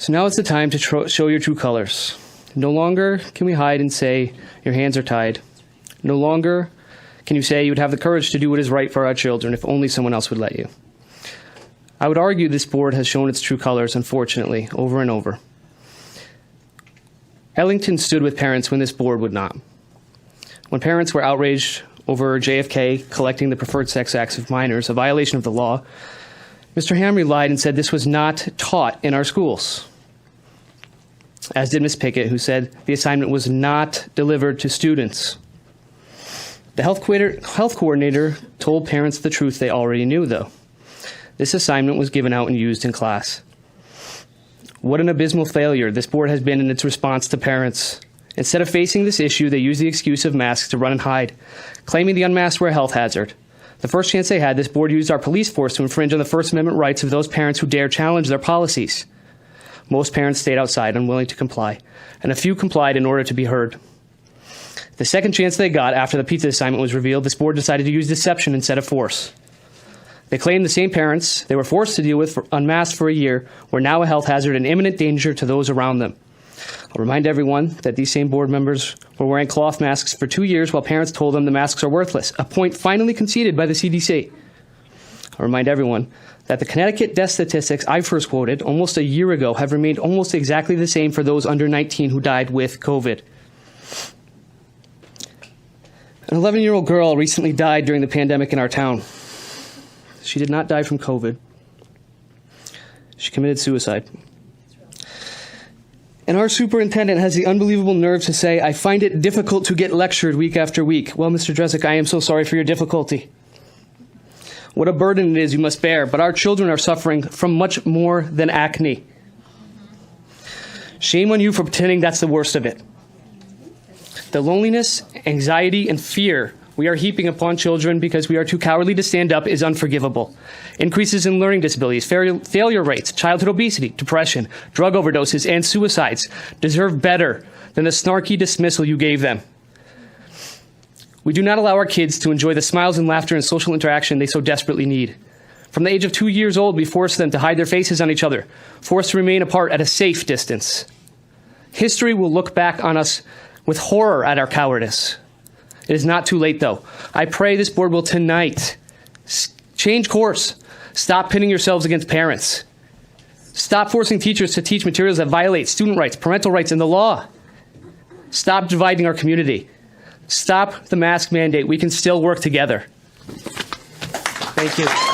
So now it's the time to show your true colors. No longer can we hide and say your hands are tied. No longer can you say you would have the courage to do what is right for our children if only someone else would let you. I would argue this board has shown its true colors, unfortunately, over and over. Ellington stood with parents when this board would not. When parents were outraged over JFK collecting the preferred sex acts of minors, a violation of the law, Mr. Hamry lied and said this was not taught in our schools, as did Ms. Pickett, who said the assignment was not delivered to students. The health coordinator told parents the truth they already knew, though. This assignment was given out and used in class. What an abysmal failure this board has been in its response to parents. Instead of facing this issue, they use the excuse of masks to run and hide, claiming the unmasked were a health hazard. The first chance they had, this board used our police force to infringe on the First Amendment rights of those parents who dare challenge their policies. Most parents stayed outside, unwilling to comply, and a few complied in order to be heard. The second chance they got after the pizza assignment was revealed, this board decided to use deception instead of force. They claimed the same parents they were forced to deal with unmasked for a year were now a health hazard and imminent danger to those around them. I'll remind everyone that these same board members were wearing cloth masks for 2 years while parents told them the masks are worthless, a point finally conceded by the CDC. I'll remind everyone that the Connecticut death statistics I first quoted almost a year ago have remained almost exactly the same for those under 19 who died with COVID. An 11-year-old girl recently died during the pandemic in our town. She did not die from COVID. She committed suicide. And our superintendent has the unbelievable nerve to say, "I find it difficult to get lectured week after week." Well, Mr. Drezek, I am so sorry for your difficulty. What a burden it is you must bear, but our children are suffering from much more than acne. Shame on you for pretending that's the worst of it. The loneliness, anxiety, and fear we are heaping upon children because we are too cowardly to stand up is unforgivable. Increases in learning disabilities, failure rates, childhood obesity, depression, drug overdoses, and suicides deserve better than the snarky dismissal you gave them. We do not allow our kids to enjoy the smiles and laughter and social interaction they so desperately need. From the age of 2 years old, we force them to hide their faces on each other, forced to remain apart at a safe distance. History will look back on us with horror at our cowardice. It is not too late, though. I pray this board will tonight change course. Stop pitting yourselves against parents. Stop forcing teachers to teach materials that violate student rights, parental rights, and the law. Stop dividing our community. Stop the mask mandate. We can still work together. Thank you.